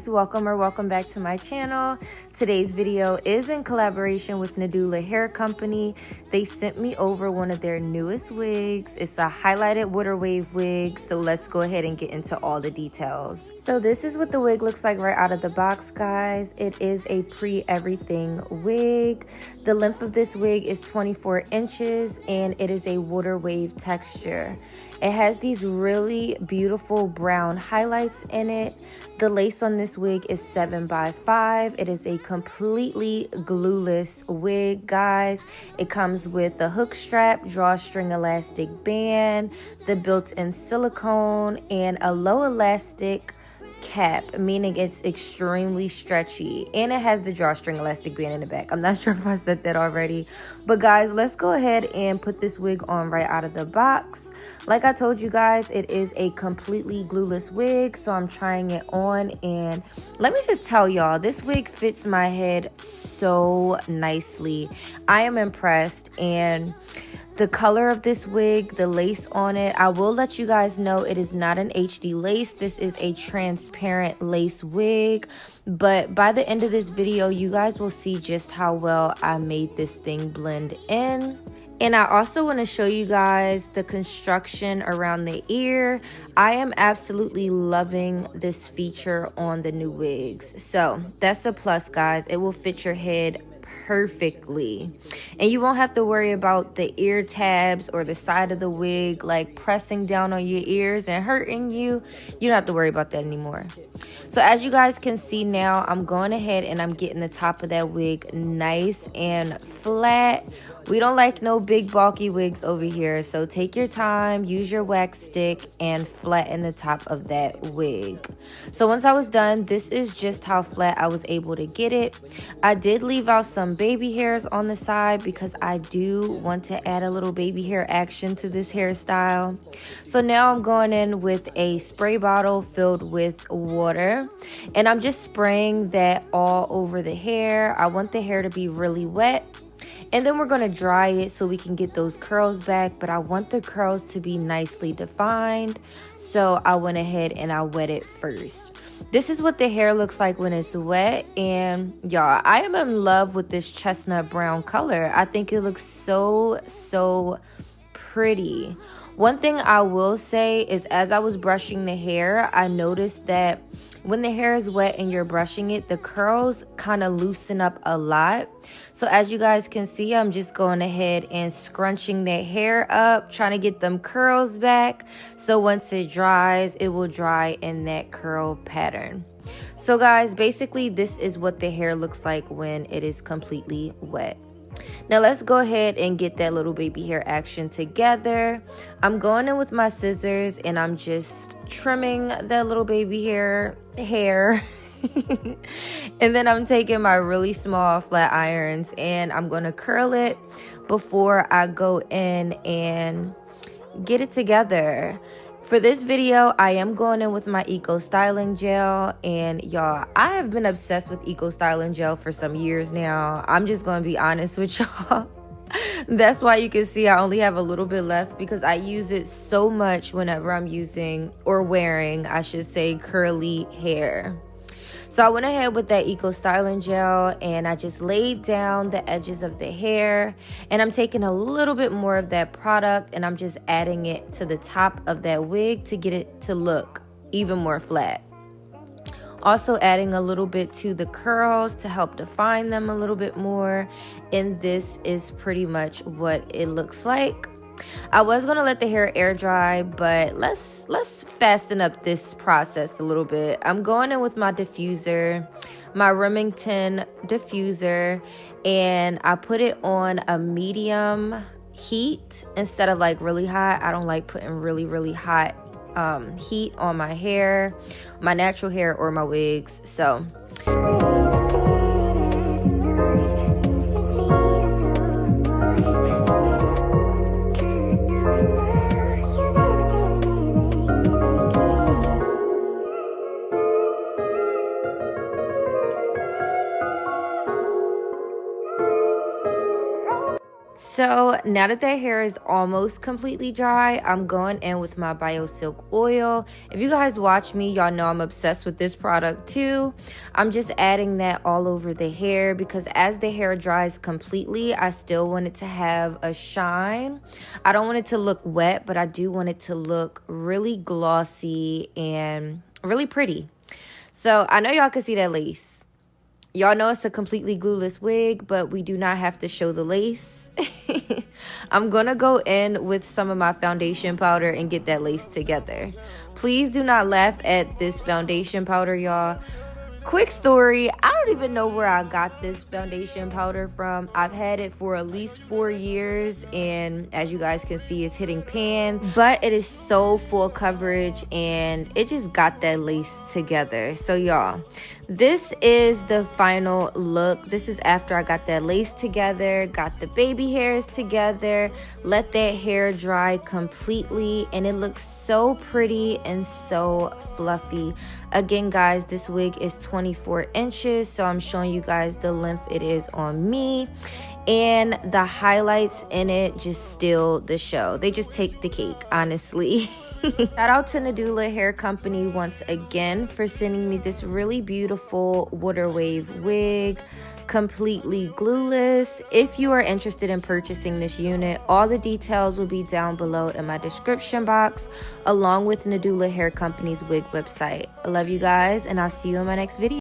guys, welcome back to my channel. Today's video is in collaboration with Nadula Hair Company. They sent me over one of their newest wigs. It's a highlighted water wave wig, so let's go ahead and get into all the details. So this is what the wig looks like right out of the box, guys. It is a pre-everything wig. The length of this wig is 24 inches and it is a water wave texture. It has these really beautiful brown highlights in it. The lace on this wig is 7x5. It is a completely glueless wig, guys. It comes with a hook strap, drawstring elastic band, the built-in silicone, and a low elastic cap, meaning it's extremely stretchy, and it has the drawstring elastic band in the back. I'm not sure if I said that already, but guys, let's go ahead and put this wig on right out of the box. Like I told you guys, it is a completely glueless wig, so I'm trying it on, and let me just tell y'all, this wig fits my head so nicely. I am impressed, and the color of this wig, the lace on it, I will let you guys know it is not an HD lace. This is a transparent lace wig. But by the end of this video, you guys will see just how well I made this thing blend in. And I also want to show you guys the construction around the ear. I am absolutely loving this feature on the new wigs. So that's a plus, guys. It will fit your head perfectly, and you won't have to worry about the ear tabs or the side of the wig like pressing down on your ears and hurting you. You don't have to worry about that anymore. So as you guys can see now, I'm going ahead and I'm getting the top of that wig nice and flat. We don't like no big bulky wigs over here, so take your time, use your wax stick, and flatten the top of that wig. So once I was done, this is just how flat I was able to get it. I did leave out some baby hairs on the side because I do want to add a little baby hair action to this hairstyle. So now I'm going in with a spray bottle filled with water, and I'm just spraying that all over the hair. I want the hair to be really wet. And then we're going to dry it so we can get those curls back. But I want the curls to be nicely defined. So I went ahead and I wet it first. This is what the hair looks like when it's wet. And y'all, I am in love with this chestnut brown color. I think it looks so pretty. One thing I will say is as I was brushing the hair, I noticed that when the hair is wet and you're brushing it, the curls kind of loosen up a lot. So as you guys can see, I'm just going ahead and scrunching that hair up, trying to get them curls back. So once it dries, it will dry in that curl pattern. So guys, basically this is what the hair looks like when it is completely wet. Now let's go ahead and get that little baby hair action together. I'm going in with my scissors and I'm just trimming that little baby hair. And then I'm taking my really small flat irons and I'm going to curl it before I go in and get it together. For this video, I am going in with my Eco Styling Gel, and y'all, I have been obsessed with Eco Styling Gel for some years now. I'm just going to be honest with y'all. That's why you can see I only have a little bit left, because I use it so much whenever I'm using or wearing, I should say, curly hair. So I went ahead with that Eco Styling Gel and I just laid down the edges of the hair, and I'm taking a little bit more of that product and I'm just adding it to the top of that wig to get it to look even more flat. Also adding a little bit to the curls to help define them a little bit more, and this is pretty much what it looks like. I was going to let the hair air dry, but let's fasten up this process a little bit. I'm going in with my diffuser, my Remington diffuser, and I put it on a medium heat instead of like really hot. I don't like putting really hot heat on my hair, my natural hair, or my wigs. So So now that that hair is almost completely dry, I'm going in with my Bio Silk oil. If you guys watch me, y'all know I'm obsessed with this product too. I'm just adding that all over the hair because as the hair dries completely, I still want it to have a shine. I don't want it to look wet, but I do want it to look really glossy and really pretty. So I know y'all can see that lace. Y'all know it's a completely glueless wig, but we do not have to show the lace. I'm gonna go in with some of my foundation powder and get that lace together. Please do not laugh at this foundation powder, y'all. Quick story, I don't even know where I got this foundation powder from. I've had it for at least 4 years, and as you guys can see, it's hitting pan, but it is so full coverage and it just got that lace together. So y'all, this is the final look. This is after I got that lace together, got the baby hairs together, let that hair dry completely, and it looks so pretty and so fluffy. Again, guys, this wig is 24 inches, so I'm showing you guys the length it is on me, and the highlights in it just steal the show. They just take the cake, honestly. Shout out to Nadula Hair Company once again for sending me this really beautiful water wave wig, completely glueless. If you are interested in purchasing this unit, all the details will be down below in my description box, along with Nadula Hair Company's wig website. I love you guys, and I'll see you in my next video.